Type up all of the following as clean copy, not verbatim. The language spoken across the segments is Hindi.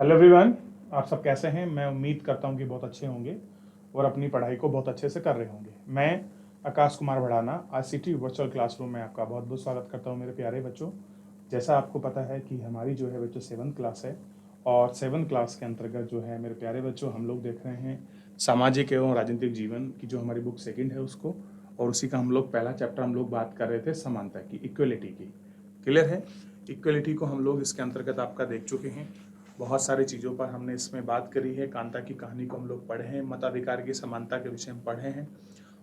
हेलो एवरीवन, आप सब कैसे हैं। मैं उम्मीद करता हूं कि बहुत अच्छे होंगे और अपनी पढ़ाई को बहुत अच्छे से कर रहे होंगे। मैं Akash Kumar Bhadana ICT virtual classroom में आपका बहुत बहुत स्वागत करता हूं मेरे प्यारे बच्चों। जैसा आपको पता है कि हमारी जो है बच्चों 7th क्लास है और 7th क्लास के अंतर्गत जो है मेरे प्यारे बच्चों हम लोग देख रहे हैं सामाजिक एवं राजनीतिक जीवन की जो हमारी बुक सेकेंड है उसको, और उसी का हम लोग पहला चैप्टर हम लोग बात कर रहे थे समानता की, इक्वलिटी की। क्लियर है। इक्वलिटी को हम लोग इसके अंतर्गत आपका देख चुके हैं। बहुत सारी चीज़ों पर हमने इसमें बात करी है। कांता की कहानी को हम लोग पढ़े हैं, मताधिकार की समानता के विषय में पढ़े हैं,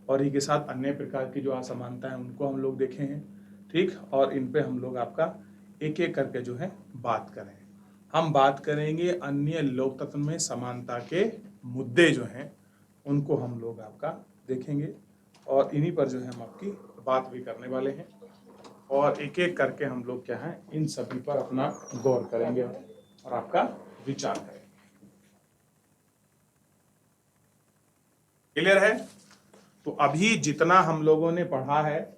और ही के साथ अन्य प्रकार की जो असमानता है उनको हम लोग देखे हैं। ठीक, और इन पे हम लोग आपका एक एक करके जो है बात करें। हम बात करेंगे अन्य लोकतंत्र में समानता के मुद्दे जो हैं उनको हम लोग आपका देखेंगे, और इन्हीं पर जो है हम आपकी बात भी करने वाले हैं, और एक एक करके हम लोग क्या है इन सभी पर अपना गौर करेंगे और आपका विचार करेंगे। क्लियर है। तो अभी जितना हम लोगों ने पढ़ा है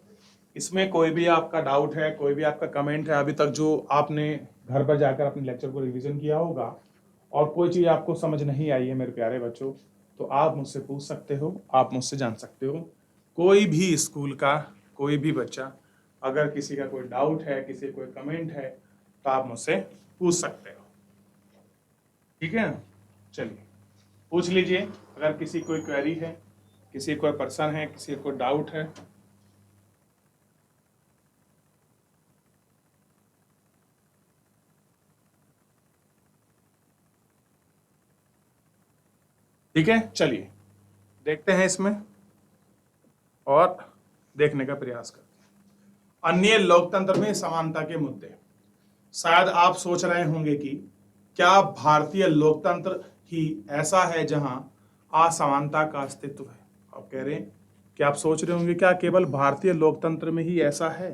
इसमें कोई भी आपका डाउट है, कोई भी आपका कमेंट है अभी तक जो आपने घर पर जाकर अपने लेक्चर को रिवीजन किया होगा, और कोई चीज आपको समझ नहीं आई है मेरे प्यारे बच्चों, तो आप मुझसे पूछ सकते हो, आप मुझसे जान सकते हो। कोई भी स्कूल का कोई भी बच्चा अगर किसी का कोई डाउट है, किसी कोई कमेंट है, तो आप मुझसे पूछ सकते हो। ठीक है, चलिए पूछ लीजिए। अगर किसी कोई क्वेरी है, किसी कोई पर्सन है, किसी को डाउट है। ठीक है, चलिए देखते हैं इसमें और देखने का प्रयास करते हैं। अन्य लोकतंत्र में समानता के मुद्दे। शायद आप सोच रहे होंगे कि क्या भारतीय लोकतंत्र ही ऐसा है जहां असमानता का अस्तित्व है। आप कह रहे हैं कि आप सोच रहे होंगे क्या केवल भारतीय लोकतंत्र में ही ऐसा है।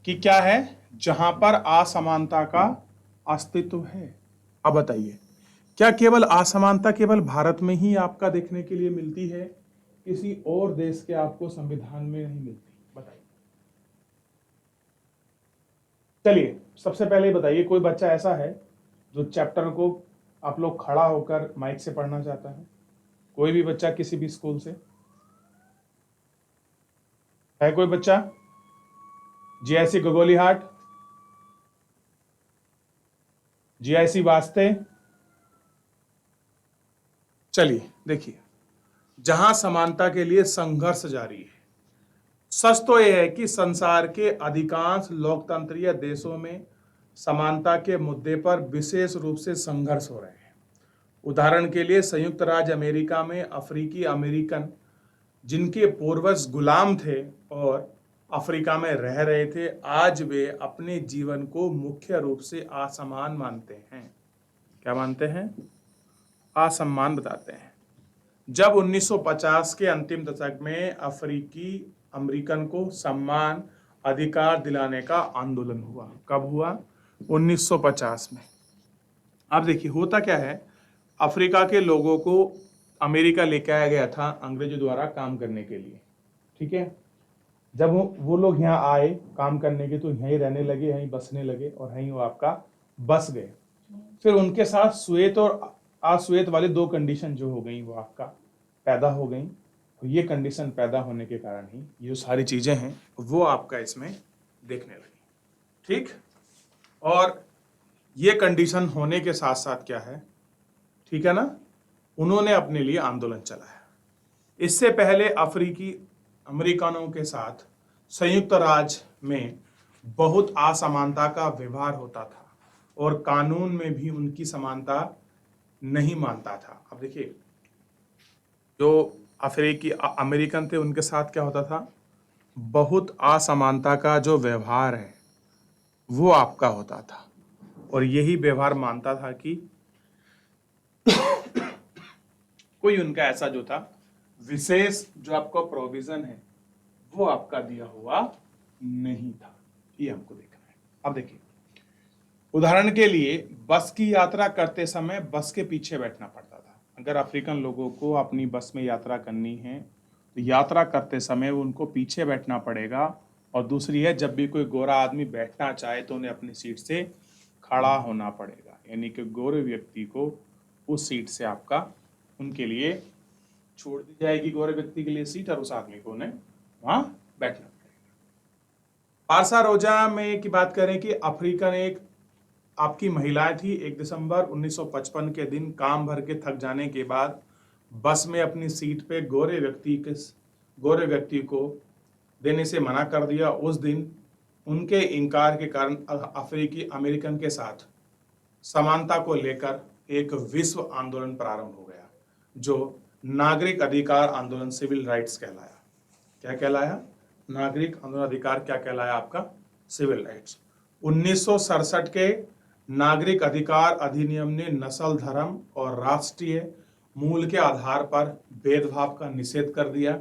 कि क्या है जहां पर असमानता का अस्तित्व है। अब बताइए, क्या केवल असमानता केवल भारत में ही आपका देखने के लिए मिलती है, किसी और देश के आपको संविधान में नहीं मिलती? बताइए। चलिए सबसे पहले बताइए, कोई बच्चा ऐसा है जो चैप्टर को आप लोग खड़ा होकर माइक से पढ़ना चाहता है? कोई भी बच्चा किसी भी स्कूल से है? कोई बच्चा GIC गगोलीहाट, GIC वास्ते? चलिए देखिए, जहां समानता के लिए संघर्ष जारी है। सच तो यह है कि संसार के अधिकांश लोकतंत्रीय देशों में समानता के मुद्दे पर विशेष रूप से संघर्ष हो रहे हैं। उदाहरण के लिए संयुक्त राज्य अमेरिका में अफ्रीकी अमेरिकन जिनके पूर्वज गुलाम थे और अफ्रीका में रह रहे थे, आज वे अपने जीवन को मुख्य रूप से असमान मानते हैं। क्या मानते हैं? असमान बताते हैं। जब 1950 के अंतिम दशक में अफ्रीकी अमेरिकन को सम्मान अधिकार दिलाने का आंदोलन हुआ। कब हुआ? 1950 में। अब देखिए होता क्या है, अफ्रीका के लोगों को अमेरिका लेके आया गया था अंग्रेजों द्वारा काम करने के लिए। ठीक है, जब वो लोग यहाँ आए काम करने के तो यहीं रहने लगे, यहीं बसने लगे, और यहीं वो आपका बस गए। फिर उनके साथ श्वेत और अश्वेत वाली दो कंडीशन जो हो गई वो आपका पैदा हो गई, और ये कंडीशन पैदा होने के कारण ही ये सारी चीजें हैं वो आपका इसमें देखने लगी। ठीक, और ये कंडीशन होने के साथ साथ क्या है, ठीक है ना, उन्होंने अपने लिए आंदोलन चलाया। इससे पहले अफ्रीकी अमेरिकनों के साथ संयुक्त राज्य में बहुत असमानता का व्यवहार होता था और कानून में भी उनकी समानता नहीं मानता था। अब देखिए, जो अफ्रीकी अमेरिकन थे उनके साथ क्या होता था, बहुत असमानता का जो व्यवहार है वो आपका होता था, और यही व्यवहार मानता था कि कोई उनका ऐसा जो था विशेष जो आपका प्रोविजन है वो आपका दिया हुआ नहीं था। ये हमको देखना है। अब देखिए, उदाहरण के लिए बस की यात्रा करते समय बस के पीछे बैठना पड़ता था। अगर अफ्रीकन लोगों को अपनी बस में यात्रा करनी है तो यात्रा करते समय उनको पीछे बैठना पड़ेगा, और दूसरी है जब भी कोई गोरा आदमी बैठना चाहे तो उन्हें अपनी सीट से खड़ा होना पड़ेगा, यानी कि गोरे व्यक्ति को उस सीट से आपका उनके लिए छोड़ दी जाएगी, गोरे व्यक्ति के लिए सीट, और उस आदमी को उन्हें वहां बैठना पड़ेगा। पारसा रोजा में की बात करें कि अफ्रीकन एक आपकी महिलाएं थी। 1 दिसंबर 1955 के दिन काम भर के थक जाने के बाद बस में अपनी सीट पे गोरे व्यक्ति को देने से मना कर दिया। उस दिन उनके इनकार के कारण अफ्रीकी अमेरिकन के साथ समानता को लेकर एक विश्व आंदोलन प्रारंभ हो गया, जो नागरिक अधिकार आंदोलन, सिविल राइट्स कहलाया। क्या कहलाया? नागरिक आंदोलन अधिकार क्या कहलाया आपका? Civil rights. 1967 के नागरिक अधिकार अधिनियम ने नस्ल, धर्म और राष्ट्रीय मूल के आधार पर भेदभाव का निषेध कर दिया।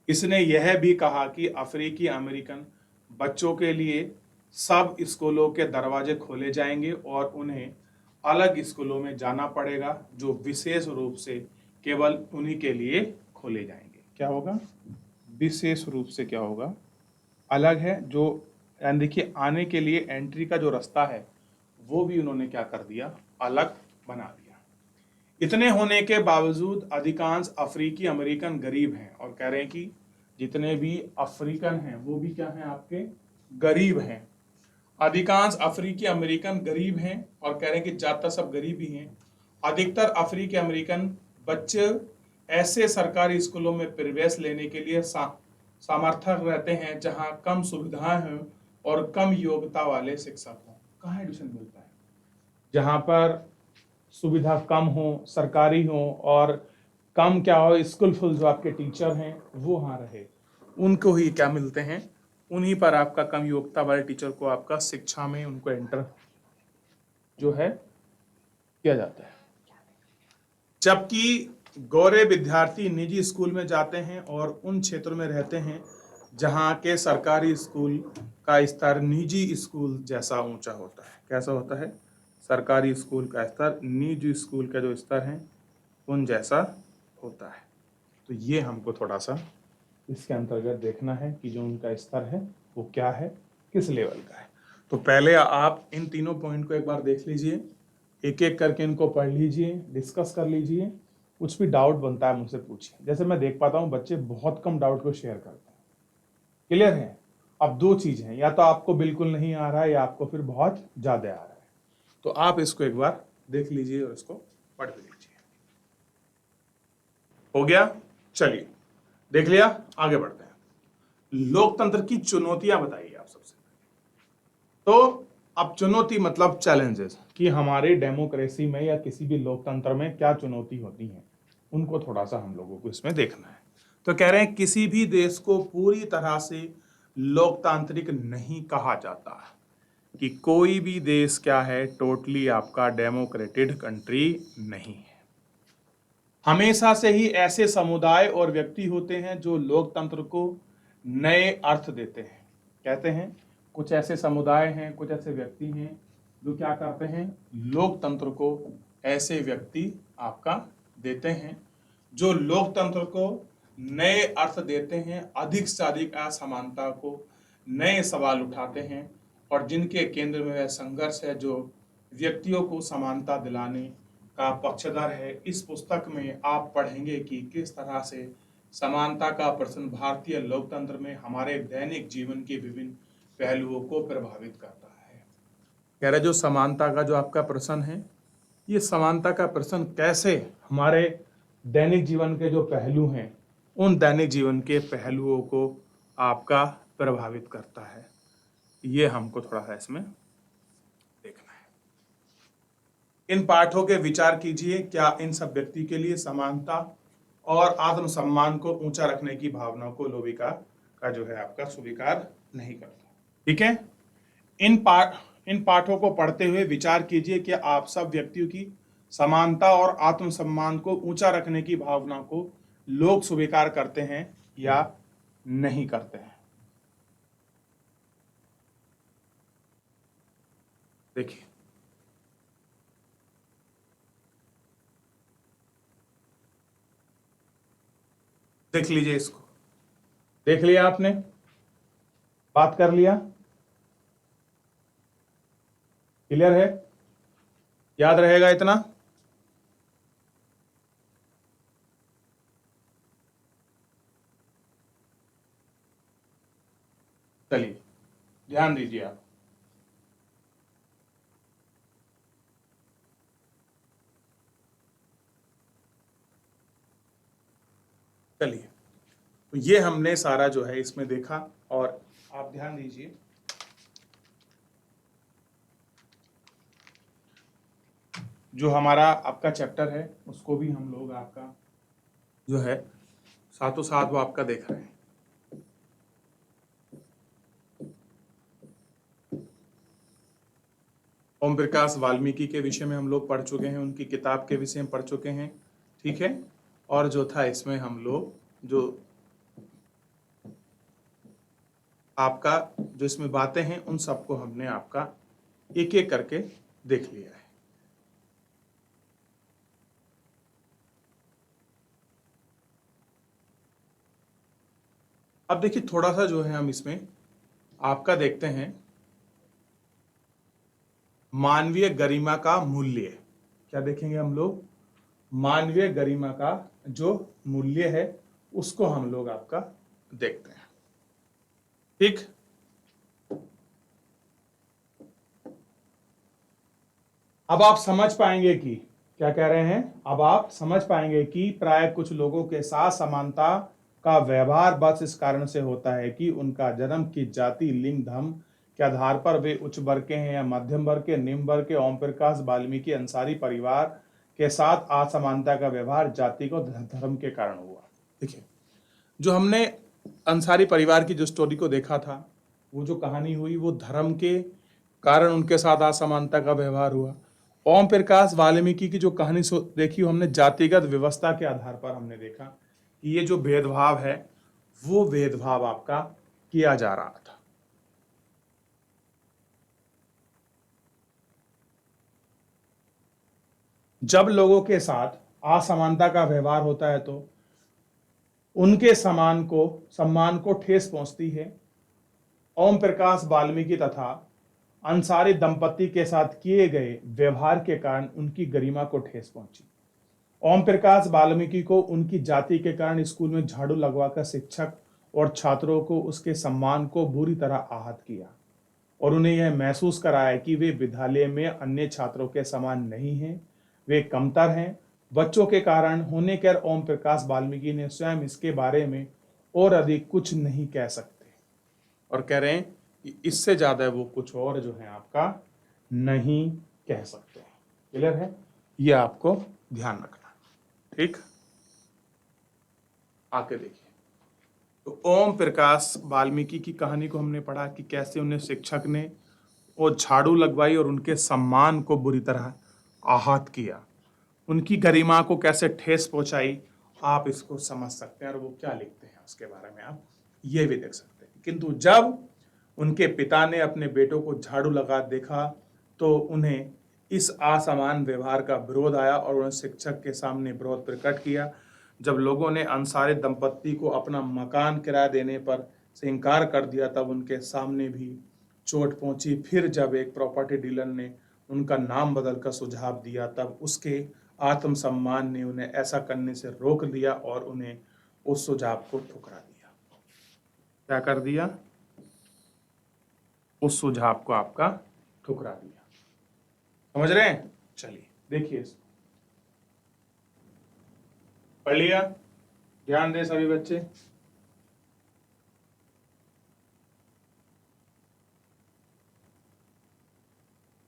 इसने यह भी कहा कि अफ्रीकी अमेरिकन बच्चों के लिए सब स्कूलों के दरवाजे खोले जाएंगे और उन्हें अलग स्कूलों में जाना पड़ेगा, जो विशेष रूप से केवल उन्हीं के लिए खोले जाएंगे। क्या होगा? विशेष रूप से क्या होगा? अलग है, जो यानी देखिए आने के लिए एंट्री का जो रास्ता है वो भी उन्होंने क्या कर दिया? अलग बना दिया। इतने होने के बावजूद अधिकांश अफ्रीकी अमेरिकन गरीब हैं, और कह रहे हैं कि जितने भी अफ्रीकन हैं वो भी क्या हैं? आपके गरीब हैं। अधिकांश अफ्रीकी अमेरिकन गरीब हैं, और कह रहे हैं कि ज्यादातर सब गरीब ही हैं। अधिकतर अफ्रीकी अमेरिकन बच्चे ऐसे सरकारी स्कूलों में प्रवेश लेने के लिए सामर्थ्य रहते हैं जहां कम सुविधाएं हों और कम योग्यता वाले शिक्षक हों। कहाँ एडमिशन मिलता है? जहां पर सुविधा कम हो, सरकारी हो, और कम क्या हो, स्किलफुल जो आपके टीचर हैं वो वहाँ रहे, उनको ही क्या मिलते हैं? उन्हीं पर आपका कम योग्यता वाले टीचर को आपका शिक्षा में उनको एंटर जो है किया जाता है। जबकि गोरे विद्यार्थी निजी स्कूल में जाते हैं और उन क्षेत्रों में रहते हैं जहाँ के सरकारी स्कूल का स्तर निजी स्कूल जैसा ऊंचा होता है। कैसा होता है? सरकारी स्कूल का स्तर निजी स्कूल का जो स्तर है उन जैसा होता है। तो ये हमको थोड़ा सा इसके अंतर्गत देखना है कि जो उनका स्तर है वो क्या है, किस लेवल का है। तो पहले आप इन तीनों पॉइंट को एक बार देख लीजिए, एक एक करके इनको पढ़ लीजिए, डिस्कस कर लीजिए। कुछ भी डाउट बनता है मुझसे पूछिए। जैसे मैं देख पाता हूँ बच्चे बहुत कम डाउट को शेयर करते हैं। क्लियर है? अब दो चीज हैं, या तो आपको बिल्कुल नहीं आ रहा है या आपको फिर बहुत ज्यादा आ रहा है। तो आप इसको एक बार देख लीजिए और इसको पढ़ भी लीजिए। हो गया? चलिए, देख लिया, आगे बढ़ते हैं। लोकतंत्र की चुनौतियां बताइए आप सबसे। तो अब चुनौती मतलब चैलेंजेस, कि हमारे डेमोक्रेसी में या किसी भी लोकतंत्र में क्या चुनौती होती है, उनको थोड़ा सा हम लोगों को इसमें देखना है। तो कह रहे हैं किसी भी देश को पूरी तरह से लोकतांत्रिक नहीं कहा जाता, कि कोई भी देश क्या है, टोटली आपका डेमोक्रेटिक कंट्री नहीं है। हमेशा से ही ऐसे समुदाय और व्यक्ति होते हैं जो लोकतंत्र को नए अर्थ देते हैं। कहते हैं कुछ ऐसे समुदाय हैं, कुछ ऐसे व्यक्ति हैं जो क्या करते हैं? लोकतंत्र को ऐसे व्यक्ति आपका देते हैं जो लोकतंत्र को नए अर्थ देते हैं, अधिक से अधिक असमानता को नए सवाल उठाते हैं, और जिनके केंद्र में वह संघर्ष है जो व्यक्तियों को समानता दिलाने का पक्षधर है। इस पुस्तक में आप पढ़ेंगे कि किस तरह से समानता का प्रश्न भारतीय लोकतंत्र में हमारे दैनिक जीवन के विभिन्न पहलुओं को प्रभावित करता है। कह रहे जो समानता का जो आपका प्रश्न है, ये समानता का प्रश्न कैसे हमारे दैनिक जीवन के जो पहलू हैं, उन दैनिक जीवन के पहलुओं को आपका प्रभावित करता है। ये हमको थोड़ा सा इसमें देखना है। इन पाठों के विचार कीजिए, क्या इन सब व्यक्ति के लिए समानता और आत्मसम्मान को ऊंचा रखने की भावना को लोविका का जो है आपका स्वीकार नहीं करता। ठीक है? इन पाठों को पढ़ते हुए विचार कीजिए कि आप सब व्यक्तियों की समानता और आत्मसम्मान को ऊंचा रखने की भावना को लोग स्वीकार करते हैं या नहीं करते हैं। देखिए, देख लीजिए इसको, देख लिया आपने, बात कर लिया, क्लियर है, याद रहेगा इतना। चलिए ध्यान दीजिए आप, चलिए तो ये हमने सारा जो है इसमें देखा, और आप ध्यान दीजिए जो हमारा आपका चैप्टर है उसको भी हम लोग आपका जो है साथों साथ वो आपका देख रहे हैं। ओम प्रकाश वाल्मीकि के विषय में हम लोग पढ़ चुके हैं, उनकी किताब के विषय में पढ़ चुके हैं, ठीक है। और जो था इसमें हम लोग जो आपका जो इसमें बातें हैं उन सबको हमने आपका एक एक करके देख लिया है। अब देखिए थोड़ा सा जो है हम इसमें आपका देखते हैं मानवीय गरिमा का मूल्य। क्या देखेंगे हम लोग? मानवीय गरिमा का जो मूल्य है उसको हम लोग आपका देखते हैं, ठीक। अब आप समझ पाएंगे कि क्या कह रहे हैं, अब आप समझ पाएंगे कि प्राय कुछ लोगों के साथ समानता का व्यवहार बस इस कारण से होता है कि उनका जन्म की जाति, लिंग, धर्म के आधार पर वे उच्च वर्ग के हैं या मध्यम वर्ग के, निम्न वर्ग के। ओम प्रकाश वाल्मीकि अंसारी परिवार के साथ असमानता का व्यवहार जाति को धर्म के कारण हुआ। देखिए जो हमने अंसारी परिवार की जो स्टोरी को देखा था, वो जो कहानी हुई वो धर्म के कारण उनके साथ असमानता का व्यवहार हुआ। ओम प्रकाश वाल्मीकि की जो कहानी देखी हमने जातिगत व्यवस्था के आधार पर हमने देखा कि ये जो भेदभाव है वो भेदभाव आपका किया जा रहा था। जब लोगों के साथ असमानता का व्यवहार होता है तो उनके सम्मान को ठेस पहुंचती है। ओम प्रकाश वाल्मीकि तथा अंसारी दंपति के साथ किए गए व्यवहार के कारण उनकी गरिमा को ठेस पहुंची। ओम प्रकाश वाल्मीकि को उनकी जाति के कारण स्कूल में झाड़ू लगवाकर शिक्षक और छात्रों को उसके सम्मान को बुरी तरह आहत किया और उन्हें यह महसूस कराया कि वे विद्यालय में अन्य छात्रों के समान नहीं हैं, वे कमतर हैं। बच्चों के कारण होने के ओम प्रकाश वाल्मीकि ने स्वयं इसके बारे में और अधिक कुछ नहीं कह सकते और कह रहे हैं कि इससे ज्यादा वो कुछ और जो है आपका नहीं कह सकते। क्लियर है? ये आपको ध्यान रखना, ठीक। आके देखिए तो ओम प्रकाश वाल्मीकि की कहानी को हमने पढ़ा कि कैसे उन्हें शिक्षक ने वो झाड़ू लगवाई और उनके सम्मान को बुरी तरह आहत किया, उनकी गरिमा को कैसे ठेस पहुंचाई। आप इसको समझ सकते हैं और वो क्या लिखते हैं उसके बारे में आप ये भी देख सकते हैं। किंतु जब उनके पिता ने अपने बेटों को झाड़ू लगा देखा तो उन्हें इस असमान व्यवहार का विरोध आया और उन्होंने शिक्षक के सामने विरोध प्रकट किया। जब लोगों ने अंसारी दंपत्ति को अपना मकान किराया देने पर से इनकार कर दिया तब उनके सामने भी चोट पहुंची। फिर जब एक प्रॉपर्टी डीलर ने उनका नाम बदलकर सुझाव दिया तब उसके आत्मसम्मान ने उन्हें ऐसा करने से रोक दिया और उन्हें उस सुझाव को ठुकरा दिया। क्या कर दिया? उस सुझाव को आपका ठुकरा दिया। समझ रहे हैं? चलिए देखिए इसको पढ़ लिया, ध्यान दें सभी बच्चे।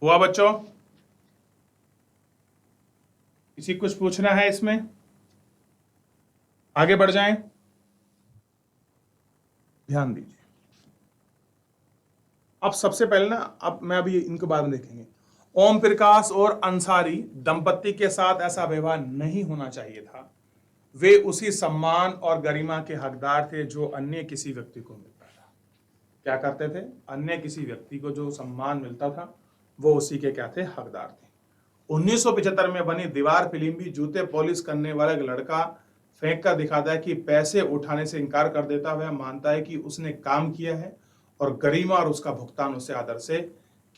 हुआ बच्चों? किसी कुछ पूछना है इसमें? आगे बढ़ जाएं, ध्यान दीजिए। अब सबसे पहले ना, अब मैं अभी इनके बारे में देखेंगे। ओम प्रकाश और अंसारी दंपत्ति के साथ ऐसा व्यवहार नहीं होना चाहिए था। वे उसी सम्मान और गरिमा के हकदार थे जो अन्य किसी व्यक्ति को मिलता था। क्या करते थे? अन्य किसी व्यक्ति को जो सम्मान मिलता था वो उसी के क्या थे? हकदार थे। 1975 में बनी दीवार फिल्म भी जूते पॉलिश करने वाला एक लड़का फेंक कर दिखाता है कि पैसे उठाने से इनकार कर देता है। वह मानता है कि उसने काम किया है और गरिमा और उसका भुगतान उसे आदर से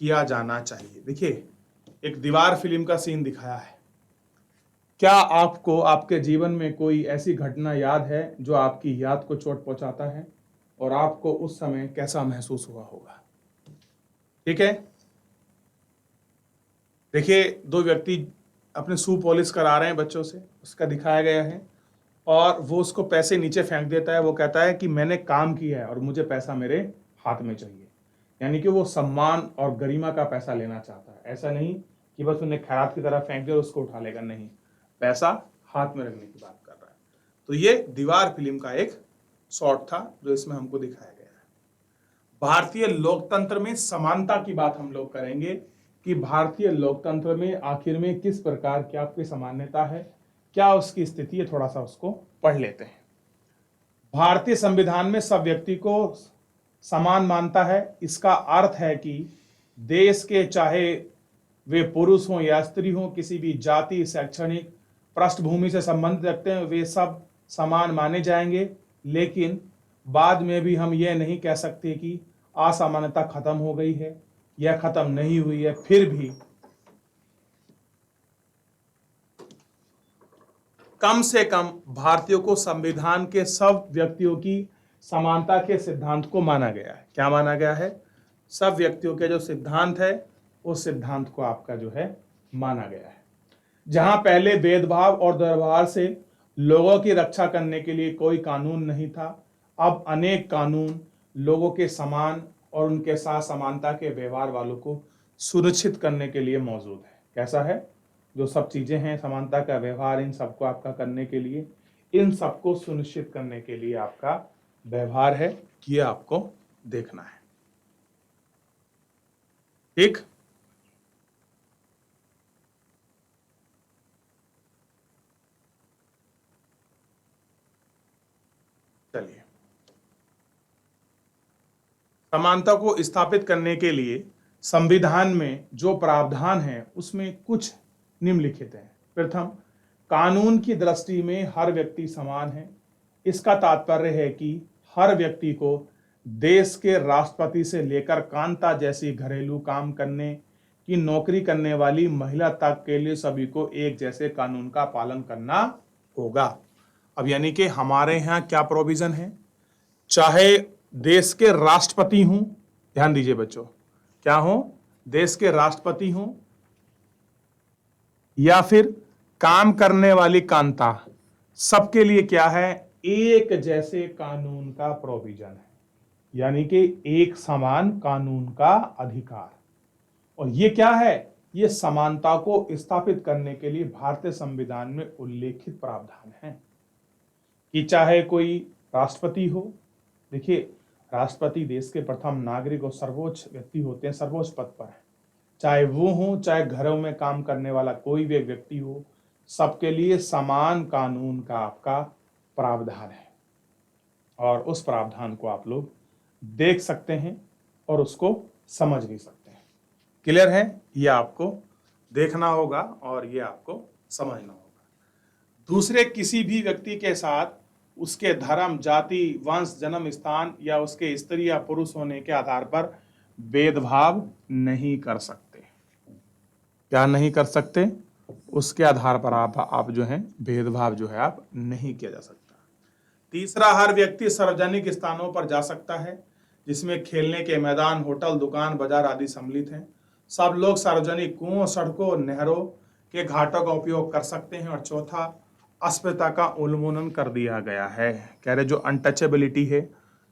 किया जाना चाहिए। देखिए, एक दीवार फिल्म का सीन दिखाया है। क्या आपको आपके जीवन में कोई ऐसी घटना याद है जो आपकी याद को चोट पहुंचाता है और आपको उस समय कैसा महसूस हुआ होगा? ठीक है, देखिए, दो व्यक्ति अपने शू पॉलिश करा रहे हैं बच्चों से, उसका दिखाया गया है, और वो उसको पैसे नीचे फेंक देता है। वो कहता है कि मैंने काम किया है और मुझे पैसा मेरे हाथ में चाहिए। यानी कि वो सम्मान और गरिमा का पैसा लेना चाहता है। ऐसा नहीं कि बस उन्हें खैरात की तरह फेंक दिया और उसको उठा लेगा, नहीं, पैसा हाथ में रखने की बात कर रहा है। तो ये दीवार फिल्म का एक शॉट था जो इसमें हमको दिखाया गया है। भारतीय लोकतंत्र में समानता की बात हम लोग करेंगे कि भारतीय लोकतंत्र में आखिर में किस प्रकार की आपकी समानता है, क्या उसकी स्थिति है, थोड़ा सा उसको पढ़ लेते हैं। भारतीय संविधान में सब व्यक्ति को समान मानता है। इसका अर्थ है कि देश के चाहे वे पुरुष हों या स्त्री हों, किसी भी जाति, शैक्षणिक पृष्ठभूमि से संबंध रखते हैं, वे सब समान माने जाएंगे। लेकिन बाद में भी हम यह नहीं कह सकते कि असमानता खत्म हो गई है या खत्म नहीं हुई है। फिर भी कम से कम भारतीयों को संविधान के सब व्यक्तियों की समानता के सिद्धांत को माना गया है। क्या माना गया है? सब व्यक्तियों के जो सिद्धांत है उस सिद्धांत को आपका जो है माना गया है। जहां पहले भेदभाव और दुर्व्यवहार से लोगों की रक्षा करने के लिए कोई कानून नहीं था, अब अनेक कानून लोगों के समान और उनके साथ समानता के व्यवहार वालों को सुनिश्चित करने के लिए मौजूद है। कैसा है? जो सब चीजें हैं, समानता का व्यवहार, इन सबको आपका करने के लिए, इन सबको सुनिश्चित करने के लिए आपका व्यवहार है, ये आपको देखना है। ठीक, चलिए, समानता को स्थापित करने के लिए संविधान में जो प्रावधान है उसमें कुछ निम्नलिखित हैं। प्रथम, कानून की दृष्टि में हर व्यक्ति समान है। इसका तात्पर्य है कि हर व्यक्ति को देश के राष्ट्रपति से लेकर कांता जैसी घरेलू काम करने की नौकरी करने वाली महिला तक के लिए सभी को एक जैसे कानून का पालन करना होगा। अब यानी कि हमारे यहाँ क्या प्रोविजन है? चाहे देश के राष्ट्रपति हों, ध्यान दीजिए बच्चों, क्या हो? देश के राष्ट्रपति हों या फिर काम करने वाली कांता, सबके लिए क्या है? एक जैसे कानून का प्रोविजन है, यानी कि एक समान कानून का अधिकार। और ये क्या है? ये समानता को स्थापित करने के लिए भारतीय संविधान में उल्लेखित प्रावधान है कि चाहे कोई राष्ट्रपति हो, देखिए, राष्ट्रपति देश के प्रथम नागरिक और सर्वोच्च व्यक्ति होते हैं, सर्वोच्च पद पर है। चाहे वो हो, चाहे घरों में काम करने वाला कोई भी व्यक्ति हो, सबके लिए समान कानून का आपका प्रावधान है। और उस प्रावधान को आप लोग देख सकते हैं और उसको समझ भी सकते हैं। क्लियर है? ये आपको देखना होगा और ये आपको समझना होगा। दूसरे किसी भी व्यक्ति के साथ उसके धर्म, जाति, वंश, जन्म स्थान या उसके स्त्री या पुरुष होने के आधार पर भेदभाव नहीं कर सकते। क्या नहीं कर सकते? उसके आधार पर आप जो है भेदभाव जो है आप नहीं किया जा सकता। तीसरा, हर व्यक्ति सार्वजनिक स्थानों पर जा सकता है जिसमें खेलने के मैदान, होटल, दुकान, बाजार आदि सम्मिलित हैं। सब लोग सार्वजनिक कुओं, सड़कों, नहरों के घाटों का उपयोग कर सकते हैं। और चौथा, अस्पृश्यता का उन्मूलन कर दिया गया है। कह रहे जो अनटचेबिलिटी है,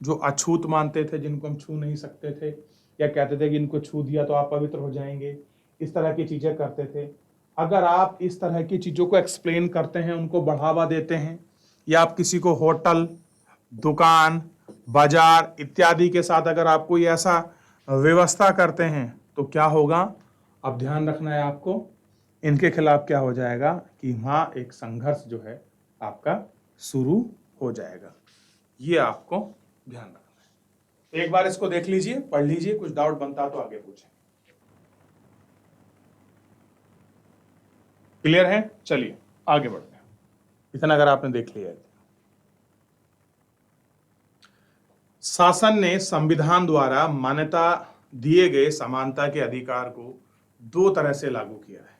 जो अछूत मानते थे, जिनको हम छू नहीं सकते थे या कहते थे कि इनको छू दिया तो आप पवित्र हो जाएंगे, इस तरह की चीजें करते थे। अगर आप इस तरह की चीजों को एक्सप्लेन करते हैं, उनको बढ़ावा देते हैं, या आप किसी को होटल, दुकान, बाजार इत्यादि के साथ अगर आप कोई ऐसा व्यवस्था करते हैं तो क्या होगा? अब ध्यान रखना है आपको, इनके खिलाफ क्या हो जाएगा कि वहां एक संघर्ष जो है आपका शुरू हो जाएगा। ये आपको ध्यान रखना है। एक बार इसको देख लीजिए, पढ़ लीजिए, कुछ डाउट बनता तो आगे पूछें। क्लियर है? चलिए आगे बढ़ते हैं। इतना अगर आपने देख लिया है। शासन ने संविधान द्वारा मान्यता दिए गए समानता के अधिकार को दो तरह से लागू किया है।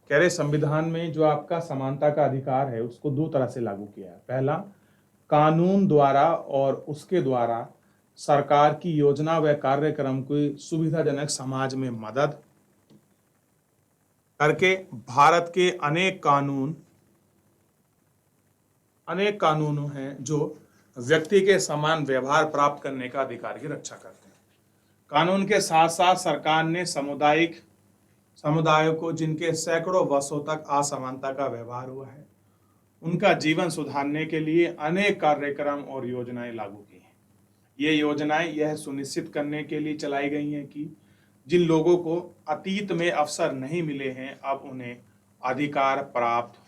कह रहे संविधान में जो आपका समानता का अधिकार है उसको दो तरह से लागू किया है। पहला, कानून द्वारा और उसके द्वारा सरकार की योजना व कार्यक्रम को सुविधाजनक समाज में मदद करके भारत के अनेक कानून हैं जो व्यक्ति के समान व्यवहार प्राप्त करने का अधिकार की रक्षा करते हैं। कानून के साथ साथ सरकार ने समुदायों को जिनके सैकड़ों वर्षों तक असमानता का व्यवहार हुआ है उनका जीवन सुधारने के लिए अनेक कार्यक्रम और योजनाएं लागू की हैं। ये योजनाएं यह सुनिश्चित करने के लिए चलाई गई हैं कि जिन लोगों को अतीत में अवसर नहीं मिले हैं अब उन्हें अधिकार प्राप्त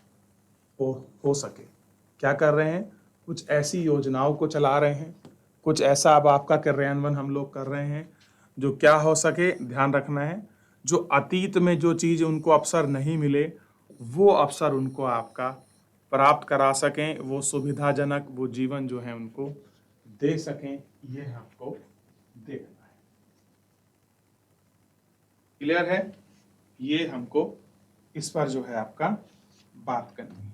हो सके। क्या कर रहे हैं? कुछ ऐसी योजनाओं को चला रहे हैं, कुछ ऐसा अब आपका क्रियान्वयन हम लोग कर रहे हैं जो क्या हो सके, ध्यान रखना है, जो अतीत में जो चीज़ उनको अवसर नहीं मिले वो अवसर उनको आपका प्राप्त करा सकें, वो सुविधाजनक वो जीवन जो है उनको दे सकें, ये हमको देखना है। क्लियर है? ये हमको इस पर जो है आपका बात करनी है।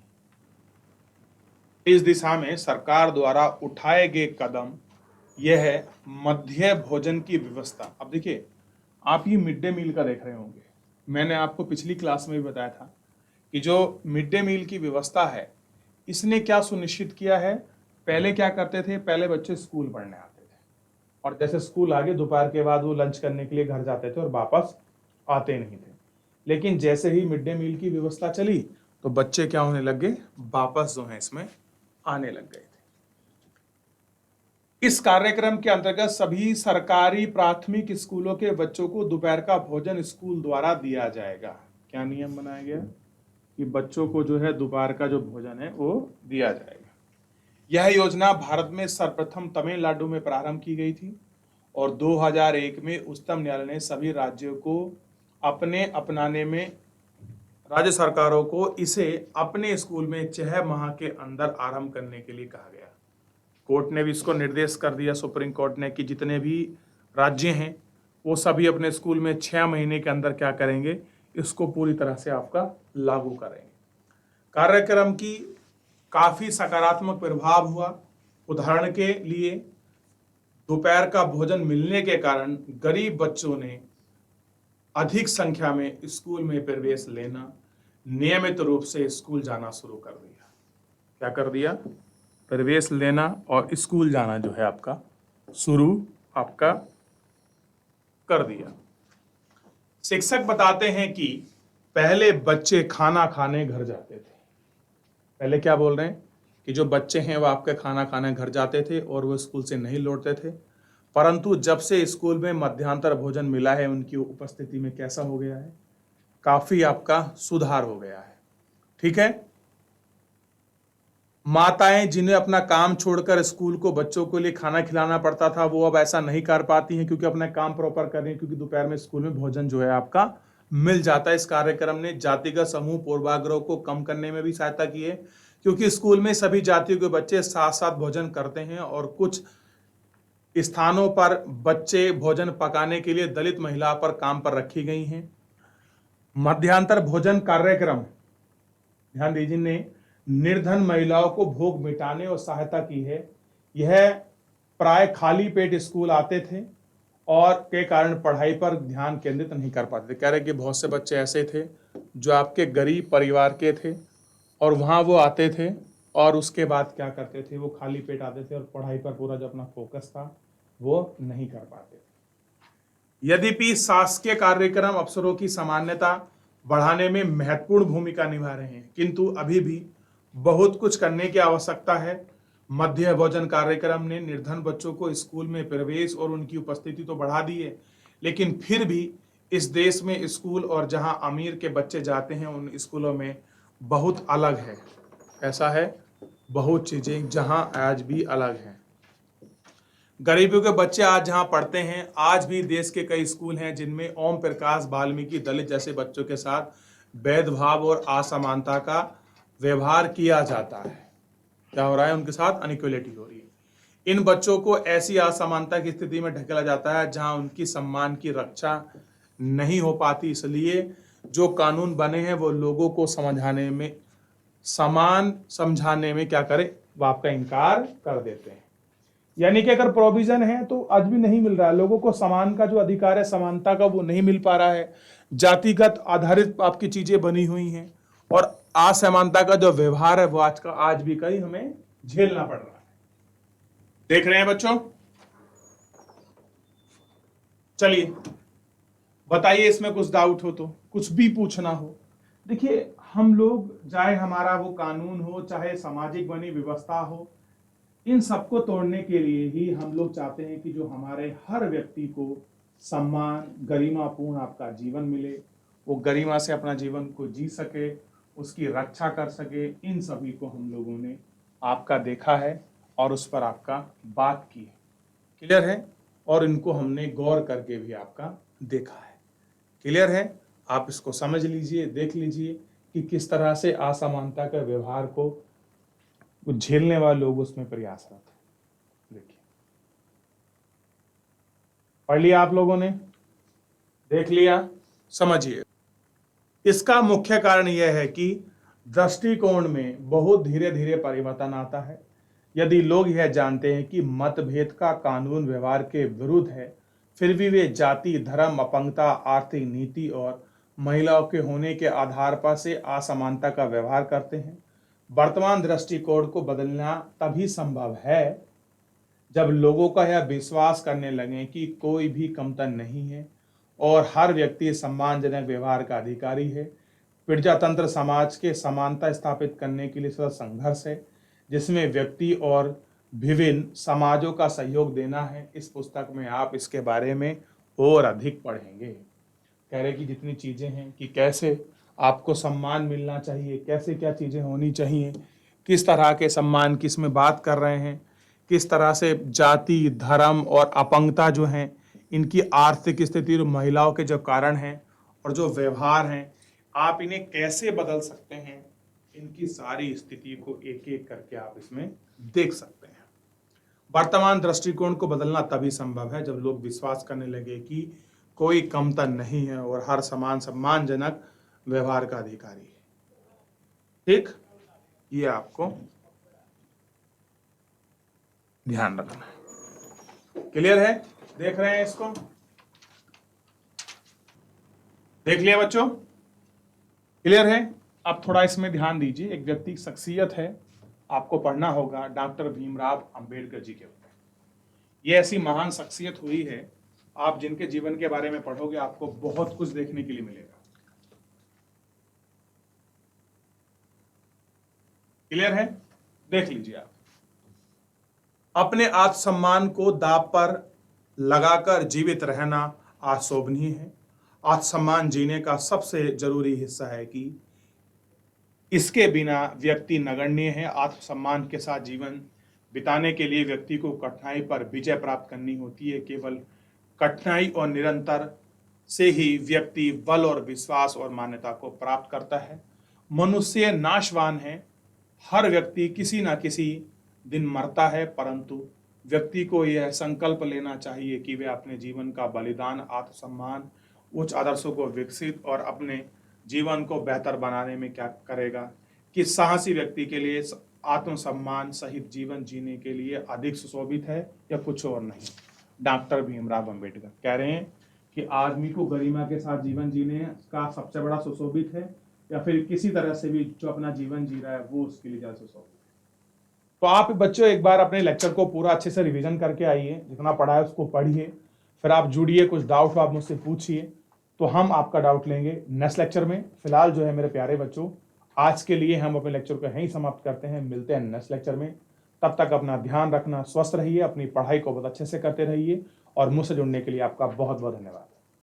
इस दिशा में सरकार द्वारा उठाए गए कदम यह है मध्य भोजन की व्यवस्था। अब देखिए, आप ये मिड डे मील का देख रहे होंगे। मैंने आपको पिछली क्लास में भी बताया था कि जो मिड डे मील की व्यवस्था है इसने क्या सुनिश्चित किया है। पहले क्या करते थे, पहले बच्चे स्कूल पढ़ने आते थे और जैसे स्कूल आगे दोपहर के बाद वो लंच करने के लिए घर जाते थे और वापस आते नहीं थे। लेकिन जैसे ही मिड डे मील की व्यवस्था चली तो बच्चे क्या होने लग गए, वापस जो है इसमें आने लग गए थे। इस कार्यक्रम के अंतर्गत सभी सरकारी प्राथमिक स्कूलों के बच्चों को दोपहर का भोजन स्कूल द्वारा दिया जाएगा। क्या नियम बनाया गया कि बच्चों को जो है दोपहर का जो भोजन है वो दिया जाएगा। यह योजना भारत में सर्वप्रथम तमिलनाडु में प्रारंभ की गई थी और 2001 में उच्चतम न्यायालय ने सभी राज्यों को राज्य सरकारों को इसे अपने स्कूल में 6 माह के अंदर आरंभ करने के लिए कहा गया। कोर्ट ने भी इसको निर्देश कर दिया, सुप्रीम कोर्ट ने, कि जितने भी राज्य हैं वो सभी अपने स्कूल में 6 महीने के अंदर क्या करेंगे, इसको पूरी तरह से आपका लागू करेंगे। कार्यक्रम की काफी सकारात्मक प्रभाव हुआ। उदाहरण के लिए दोपहर का भोजन मिलने के कारण गरीब बच्चों ने अधिक संख्या में स्कूल में प्रवेश लेना, नियमित रूप से स्कूल जाना शुरू कर दिया। क्या कर दिया? प्रवेश लेना और स्कूल जाना जो है आपका शुरू आपका कर दिया। शिक्षक बताते हैं कि पहले बच्चे खाना खाने घर जाते थे। पहले क्या बोल रहे हैं कि जो बच्चे हैं वो आपके खाना खाने घर जाते थे और वो स्कूल से नहीं लौटते थे, परंतु जब से स्कूल में मध्यांतर भोजन मिला है उनकी उपस्थिति में कैसा हो गया है, काफी आपका सुधार हो गया है। ठीक है। माताएं जिन्हें अपना काम छोड़कर स्कूल को बच्चों के लिए खाना खिलाना पड़ता था वो अब ऐसा नहीं कर पाती हैं क्योंकि अपना काम प्रॉपर कर रही हैं, क्योंकि दोपहर में स्कूल में भोजन जो है आपका मिल जाता है। इस कार्यक्रम ने जातिगत समूह पूर्वाग्रह को कम करने में भी सहायता की है क्योंकि स्कूल में सभी जातियों के बच्चे साथ साथ भोजन करते हैं और कुछ स्थानों पर बच्चे भोजन पकाने के लिए दलित महिला पर काम पर रखी गई हैं। मध्यांतर भोजन कार्यक्रम, ध्यान दीजिए, ने निर्धन महिलाओं को भूख मिटाने और सहायता की है। यह प्राय खाली पेट स्कूल आते थे और के कारण पढ़ाई पर ध्यान केंद्रित नहीं कर पाते थे। कह रहे कि बहुत से बच्चे ऐसे थे जो आपके गरीब परिवार के थे और वहाँ वो आते थे और उसके बाद क्या करते थे, वो खाली पेट आते थे और पढ़ाई पर पूरा जो अपना फोकस था वो नहीं कर पाते थे। यद्यपि शासकीय कार्यक्रम अवसरों की समानता बढ़ाने में महत्वपूर्ण भूमिका निभा रहे हैं, किंतु अभी भी बहुत कुछ करने की आवश्यकता है। मध्य भोजन कार्यक्रम ने निर्धन बच्चों को स्कूल में प्रवेश और उनकी उपस्थिति तो बढ़ा दी है, लेकिन फिर भी इस देश में स्कूल और जहां अमीर के बच्चे जाते हैं उन स्कूलों में बहुत अलग है। ऐसा है, बहुत चीजें जहां आज भी अलग हैं। गरीबों के बच्चे आज जहां पढ़ते हैं, आज भी देश के कई स्कूल हैं जिनमें ओम प्रकाश वाल्मीकि दलित जैसे बच्चों के साथ भेदभाव और असमानता का व्यवहार किया जाता है। क्या हो रहा है उनके साथ? अनइक्वलिटी हो रही है। इन बच्चों को ऐसी असमानता की स्थिति में ढकेला जाता है जहां उनकी सम्मान की रक्षा नहीं हो पाती। इसलिए जो कानून बने हैं वो लोगों को समझाने में, समान समझाने में क्या करे, वो आपका इनकार कर देते हैं। यानी कि अगर प्रोविजन है तो आज भी नहीं मिल रहा है लोगों को, समान का जो अधिकार है, समानता का, वो नहीं मिल पा रहा है। जातिगत आधारित आपकी चीजें बनी हुई हैं और असमानता का जो व्यवहार है वो आज भी कहीं हमें झेलना पड़ रहा है। देख रहे हैं बच्चों? चलिए बताइए, इसमें कुछ डाउट हो तो, कुछ भी पूछना हो। देखिए, हम लोग, चाहे हमारा वो कानून हो, चाहे सामाजिक बनी व्यवस्था हो, इन सबको तोड़ने के लिए ही हम लोग चाहते हैं कि जो हमारे हर व्यक्ति को सम्मान, गरिमापूर्ण आपका जीवन मिले, वो गरिमा से अपना जीवन को जी सके, उसकी रक्षा कर सके। इन सभी को हम लोगों ने आपका देखा है और उस पर आपका बात की है। क्लियर है? और इनको हमने गौर करके भी आपका देखा है। क्लियर है? आप इसको समझ लीजिए, देख लीजिए कि किस तरह से असमानता के व्यवहार को झेलने वाले लोग उसमें प्रयासरत हैं। देखिए, पढ़ लिया आप लोगों ने, देख लिया, समझिए। इसका मुख्य कारण यह है कि दृष्टिकोण में बहुत धीरे धीरे परिवर्तन आता है। यदि लोग यह जानते हैं कि मतभेद का कानून व्यवहार के विरुद्ध है, फिर भी वे जाति, धर्म, अपंगता, आर्थिक नीति और महिलाओं के होने के आधार पर से असमानता का व्यवहार करते हैं। वर्तमान दृष्टिकोण को बदलना तभी संभव है जब लोगों का यह विश्वास करने लगे कि कोई भी कमतर नहीं है और हर व्यक्ति सम्मानजनक व्यवहार का अधिकारी है। प्रजातंत्र समाज के समानता स्थापित करने के लिए सतत संघर्ष है, जिसमें व्यक्ति और विभिन्न समाजों का सहयोग देना है। इस पुस्तक में आप इसके बारे में और अधिक पढ़ेंगे। कह रहे कि जितनी चीजें हैं कि कैसे आपको सम्मान मिलना चाहिए, कैसे क्या चीजें होनी चाहिए, किस तरह के सम्मान की इसमें बात कर रहे हैं, किस तरह से जाति, धर्म और अपंगता जो हैं, इनकी आर्थिक स्थिति और महिलाओं के जो कारण हैं और जो व्यवहार हैं, आप इन्हें कैसे बदल सकते हैं, इनकी सारी स्थिति को एक एक करके आप इसमें देख सकते हैं। वर्तमान दृष्टिकोण को बदलना तभी संभव है जब लोग विश्वास करने लगे कि कोई कमतर नहीं है और हर समान सम्मानजनक व्यवहार का अधिकारी है। ठीक, ये आपको ध्यान रखना है। क्लियर है? देख रहे हैं इसको? देख लिया बच्चों? क्लियर है? आप थोड़ा इसमें ध्यान दीजिए। एक व्यक्ति की शख्सियत है, आपको पढ़ना होगा डॉक्टर भीमराव अंबेडकर जी के ऊपर। ये ऐसी महान शख्सियत हुई है, आप जिनके जीवन के बारे में पढ़ोगे आपको बहुत कुछ देखने के लिए मिलेगा। क्लियर है? देख लीजिए आप। अपने आत्मसम्मान को दांव पर लगाकर जीवित रहना अशोभनीय है। आत्मसम्मान जीने का सबसे जरूरी हिस्सा है कि इसके बिना व्यक्ति नगण्य है। आत्मसम्मान के साथ जीवन बिताने के लिए व्यक्ति को कठिनाई पर विजय प्राप्त करनी होती है। केवल कठिनाई और निरंतर से ही व्यक्ति बल और विश्वास और मान्यता को प्राप्त करता है। मनुष्य नाशवान है, हर व्यक्ति किसी न किसी दिन मरता है, परंतु व्यक्ति को यह संकल्प लेना चाहिए कि वे अपने जीवन का बलिदान, आत्मसम्मान, उच्च आदर्शों को विकसित और अपने जीवन को बेहतर बनाने में क्या करेगा। कि साहसी व्यक्ति के लिए आत्मसम्मान सहित जीवन जीने के लिए अधिक सुशोभित है या कुछ और नहीं। डॉक्टर भीमराव अंबेडकर कह रहे हैं कि आदमी को गरिमा के साथ जीवन जीने का सबसे बड़ा सुशोभित है या फिर किसी तरह से भी जो अपना जीवन जी रहा है वो उसके लिए ज्यादा सुशोभित है। तो आप बच्चों एक बार अपने लेक्चर को पूरा अच्छे से रिवीजन करके आइए, जितना पढ़ा है उसको पढ़िए, फिर आप जुड़िए, कुछ डाउट आप मुझसे पूछिए तो हम आपका डाउट लेंगे नेक्स्ट लेक्चर में। फिलहाल जो है मेरे प्यारे बच्चों, आज के लिए हम अपने लेक्चर को यहीं समाप्त करते हैं। मिलते हैं नेक्स्ट लेक्चर में। तब तक अपना ध्यान रखना, स्वस्थ रहिए, अपनी पढ़ाई को बहुत अच्छे से करते रहिए और मुझसे जुड़ने के लिए आपका बहुत बहुत धन्यवाद।